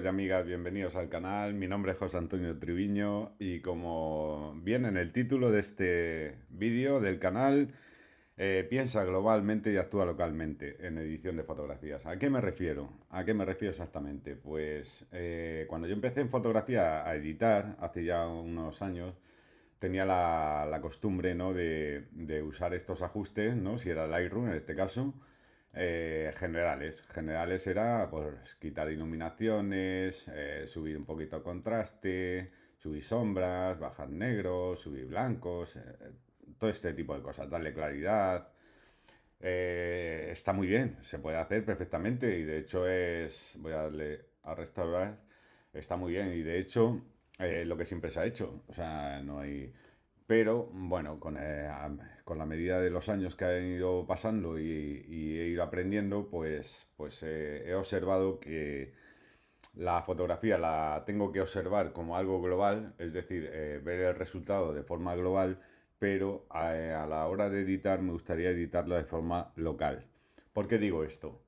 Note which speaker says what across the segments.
Speaker 1: y amigas, bienvenidos al canal. Mi nombre es José Antonio Triviño y como viene en el título de este vídeo del canal, piensa globalmente y actúa localmente en edición de fotografías. ¿A qué me refiero? ¿A qué me refiero exactamente? Pues cuando yo empecé en fotografía a editar, hace ya unos años, tenía la costumbre, ¿no? de usar estos ajustes, ¿no? Si era Lightroom en este caso, generales. Generales era pues quitar iluminaciones, subir un poquito contraste, subir sombras, bajar negros, subir blancos, todo este tipo de cosas, darle claridad. Está muy bien, se puede hacer perfectamente y de hecho voy a darle a restaurar, está muy bien y de hecho lo que siempre se ha hecho, o sea, no hay... Pero bueno, con la medida de los años que han ido pasando y he ido aprendiendo, pues he observado que la fotografía la tengo que observar como algo global, es decir, ver el resultado de forma global, pero a la hora de editar me gustaría editarla de forma local. ¿Por qué digo esto?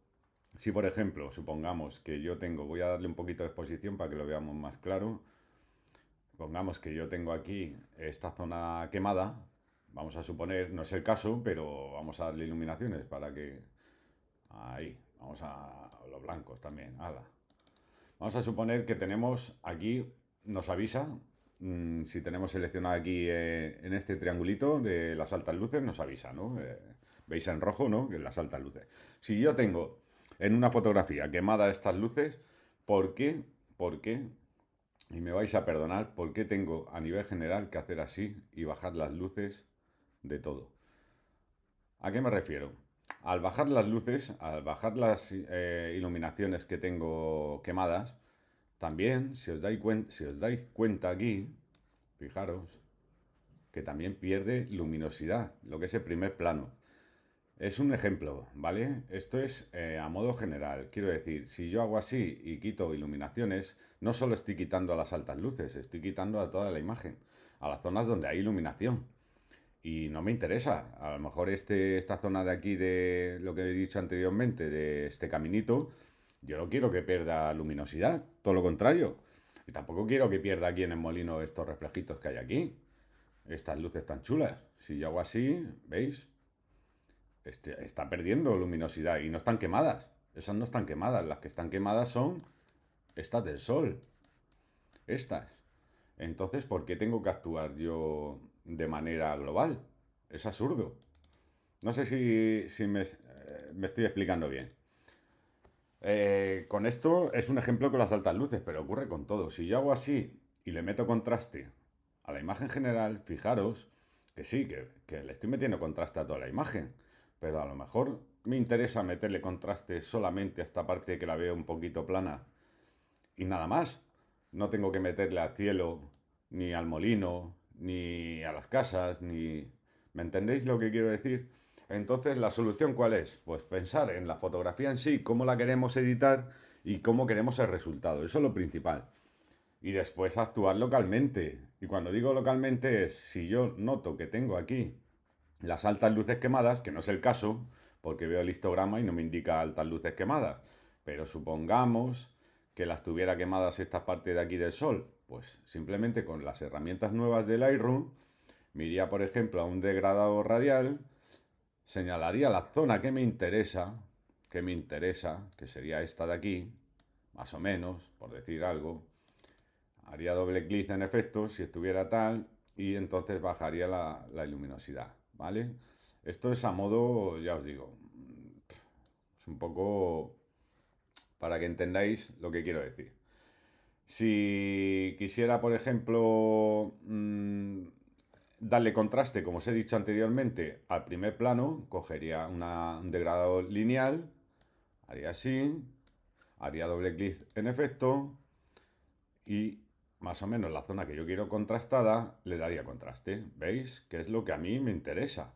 Speaker 1: Si por ejemplo, supongamos que yo tengo, voy a darle un poquito de exposición para que lo veamos más claro. Pongamos que yo tengo aquí esta zona quemada, vamos a suponer, no es el caso, pero vamos a darle iluminaciones para que... Ahí, vamos a los blancos también, ala. Vamos a suponer que tenemos aquí, nos avisa, si tenemos seleccionado aquí en este triangulito de las altas luces, nos avisa, ¿no? Veis en rojo, ¿no? Que las altas luces. Si yo tengo en una fotografía quemada estas luces, ¿por qué? ¿Por qué? Y me vais a perdonar, ¿por qué tengo a nivel general que hacer así y bajar las luces de todo? ¿A qué me refiero? Al bajar las luces, al bajar las iluminaciones que tengo quemadas, también, si os dais cuenta aquí, fijaros, que también pierde luminosidad, lo que es el primer plano. Es un ejemplo, ¿vale? Esto es a modo general. Quiero decir, si yo hago así y quito iluminaciones, no solo estoy quitando a las altas luces, estoy quitando a toda la imagen, a las zonas donde hay iluminación. Y no me interesa. A lo mejor esta zona de aquí, de lo que he dicho anteriormente, de este caminito, yo no quiero que pierda luminosidad, todo lo contrario. Y tampoco quiero que pierda aquí en el molino estos reflejitos que hay aquí, estas luces tan chulas. Si yo hago así, ¿veis? Está perdiendo luminosidad y no están quemadas. Esas no están quemadas. Las que están quemadas son estas del sol. Estas. Entonces, ¿por qué tengo que actuar yo de manera global? Es absurdo. No sé si me estoy explicando bien. Con esto es un ejemplo con las altas luces, pero ocurre con todo. Si yo hago así y le meto contraste a la imagen general, fijaros que sí, que le estoy metiendo contraste a toda la imagen, pero a lo mejor me interesa meterle contraste solamente a esta parte que la veo un poquito plana y nada más. No tengo que meterle al cielo, ni al molino, ni a las casas, ni... ¿Me entendéis lo que quiero decir? Entonces, ¿la solución cuál es? Pues pensar en la fotografía en sí, cómo la queremos editar y cómo queremos el resultado. Eso es lo principal. Y después actuar localmente. Y cuando digo localmente es, si yo noto que tengo aquí las altas luces quemadas, que no es el caso, porque veo el histograma y no me indica altas luces quemadas. Pero supongamos que las tuviera quemadas esta parte de aquí del sol. Pues simplemente con las herramientas nuevas de Lightroom, me iría, por ejemplo, a un degradado radial, señalaría la zona que sería esta de aquí, más o menos, por decir algo. Haría doble clic en efectos si estuviera tal y entonces bajaría la luminosidad, ¿vale? Esto es a modo, ya os digo, es un poco para que entendáis lo que quiero decir. Si quisiera, por ejemplo, darle contraste, como os he dicho anteriormente, al primer plano, cogería un degradado lineal, haría así, haría doble clic en efecto y más o menos la zona que yo quiero contrastada le daría contraste. ¿Veis? Que es lo que a mí me interesa.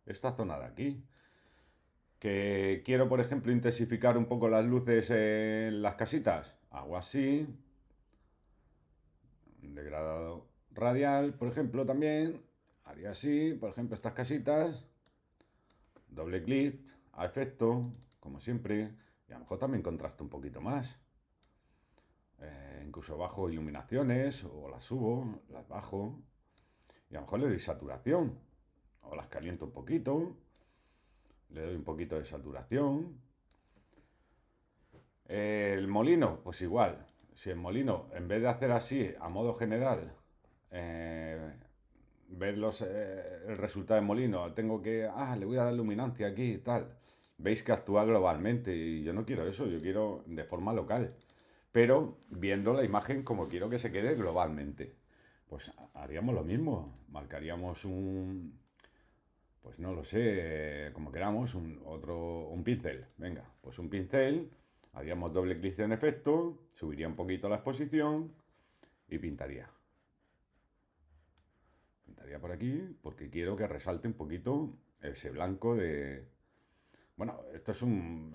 Speaker 1: Esta zona de aquí. Que quiero, por ejemplo, intensificar un poco las luces en las casitas. Hago así. Un degradado radial, por ejemplo, también. Haría así, por ejemplo, estas casitas. Doble clic a efecto, como siempre. Y a lo mejor también contrasto un poquito más. Incluso bajo iluminaciones o las subo, las bajo y a lo mejor le doy saturación o las caliento un poquito, le doy un poquito de saturación. El molino, pues igual. Si el molino, en vez de hacer así a modo general, eh, ver el resultado del molino, tengo que, le voy a dar luminancia aquí y tal. Veis que actúa globalmente y yo no quiero eso, yo quiero de forma local, pero viendo la imagen como quiero que se quede globalmente. Pues haríamos lo mismo, marcaríamos pues no lo sé, como queramos, un pincel. Venga, pues un pincel, haríamos doble clic en efecto, subiría un poquito la exposición y pintaría. Pintaría por aquí porque quiero que resalte un poquito ese blanco de... Bueno, esto es un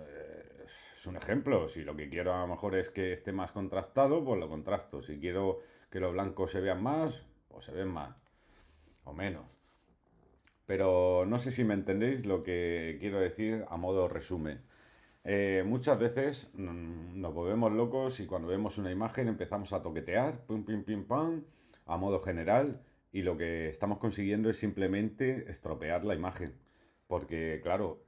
Speaker 1: ejemplo. Si lo que quiero a lo mejor es que esté más contrastado, pues lo contrasto. Si quiero que los blancos se vean más, pues se ven más o menos. Pero no sé si me entendéis lo que quiero decir a modo resumen. Muchas veces nos volvemos locos y cuando vemos una imagen empezamos a toquetear, pum, pim, pim, pam, a modo general, y lo que estamos consiguiendo es simplemente estropear la imagen. Porque, claro,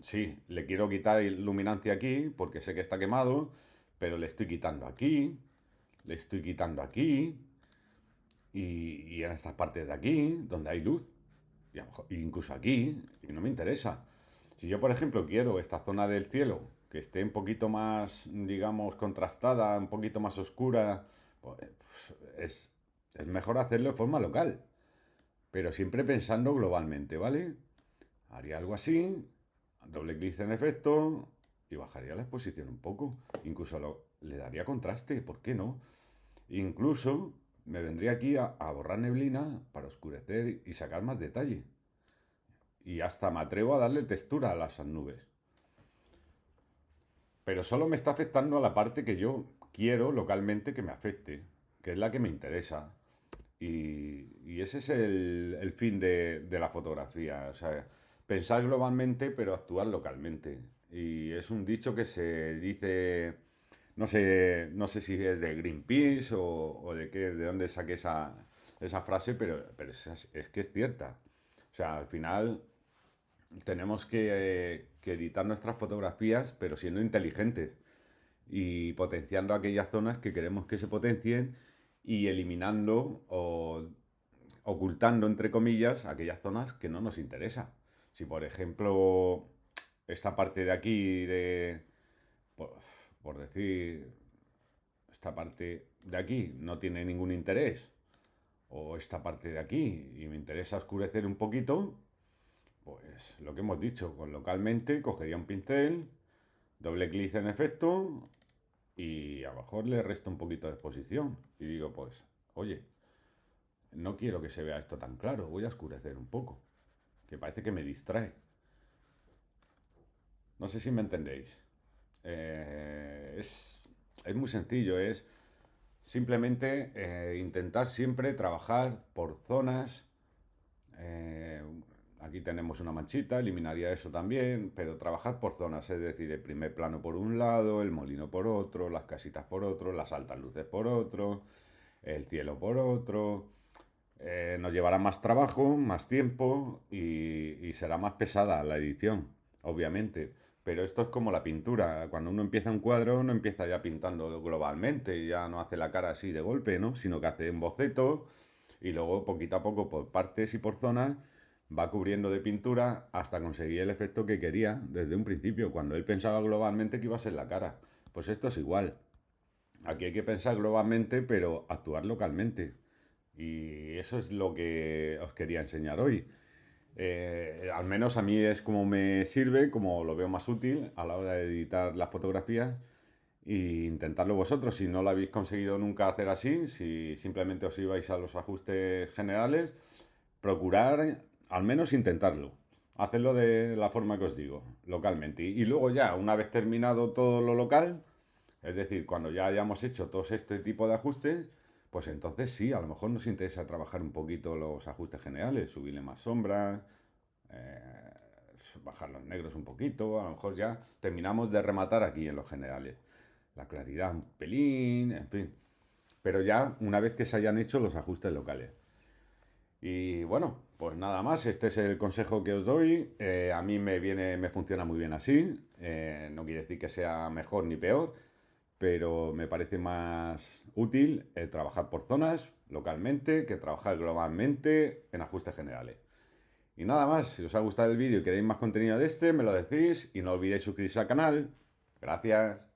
Speaker 1: sí, le quiero quitar iluminancia aquí porque sé que está quemado, pero le estoy quitando aquí, le estoy quitando aquí y en estas partes de aquí, donde hay luz, y a lo mejor incluso aquí, y no me interesa. Si yo, por ejemplo, quiero esta zona del cielo que esté un poquito más, digamos, contrastada, un poquito más oscura, pues es mejor hacerlo de forma local, pero siempre pensando globalmente, ¿vale? Haría algo así, doble clic en efecto y bajaría la exposición un poco. Incluso le daría contraste, ¿por qué no? Incluso me vendría aquí a borrar neblina para oscurecer y sacar más detalle. Y hasta me atrevo a darle textura a las nubes. Pero solo me está afectando a la parte que yo quiero localmente que me afecte, que es la que me interesa. Y ese es el fin de la fotografía. O sea, pensar globalmente pero actuar localmente. Y es un dicho que se dice, no sé si es de Greenpeace o de qué, de dónde saqué esa frase, pero es que es cierta. O sea, al final tenemos que editar nuestras fotografías, pero siendo inteligentes y potenciando aquellas zonas que queremos que se potencien y eliminando o ocultando, entre comillas, aquellas zonas que no nos interesa. Si, por ejemplo, esta parte de aquí, por, por decir, esta parte de aquí no tiene ningún interés, o esta parte de aquí y me interesa oscurecer un poquito, pues lo que hemos dicho, con localmente cogería un pincel, doble clic en efecto y a lo mejor le resto un poquito de exposición. Y digo, pues, oye, no quiero que se vea esto tan claro, voy a oscurecer un poco, que parece que me distrae. No sé si me entendéis. Es muy sencillo, es simplemente intentar siempre trabajar por zonas. eh, Aquí tenemos una manchita, eliminaría eso también, pero trabajar por zonas, es decir, el primer plano por un lado, el molino por otro, las casitas por otro, las altas luces por otro, el cielo por otro. Nos llevará más trabajo, más tiempo y será más pesada la edición, obviamente. Pero esto es como la pintura. Cuando uno empieza un cuadro, no empieza ya pintando globalmente, ya no hace la cara así de golpe, ¿no? Sino que hace un boceto y luego poquito a poco, por partes y por zonas, va cubriendo de pintura hasta conseguir el efecto que quería desde un principio, cuando él pensaba globalmente que iba a ser la cara. Pues esto es igual. Aquí hay que pensar globalmente, pero actuar localmente. Y eso es lo que os quería enseñar hoy. Al menos a mí es como me sirve, como lo veo más útil a la hora de editar las fotografías e intentarlo vosotros. Si no lo habéis conseguido nunca hacer así, si simplemente os ibais a los ajustes generales, procurar al menos intentarlo. Hacerlo de la forma que os digo, localmente. Y luego ya, una vez terminado todo lo local, es decir, cuando ya hayamos hecho todo este tipo de ajustes, pues entonces sí, a lo mejor nos interesa trabajar un poquito los ajustes generales, subirle más sombras, eh, bajar los negros un poquito, a lo mejor ya terminamos de rematar aquí en los generales. la claridad un pelín, en fin. Pero ya una vez que se hayan hecho los ajustes locales. Y bueno, pues nada más, este es el consejo que os doy. A mí me funciona muy bien así. No quiere decir que sea mejor ni peor, pero me parece más útil trabajar por zonas localmente que trabajar globalmente en ajustes generales. Y nada más, si os ha gustado el vídeo y queréis más contenido de este, me lo decís y no olvidéis suscribiros al canal. Gracias.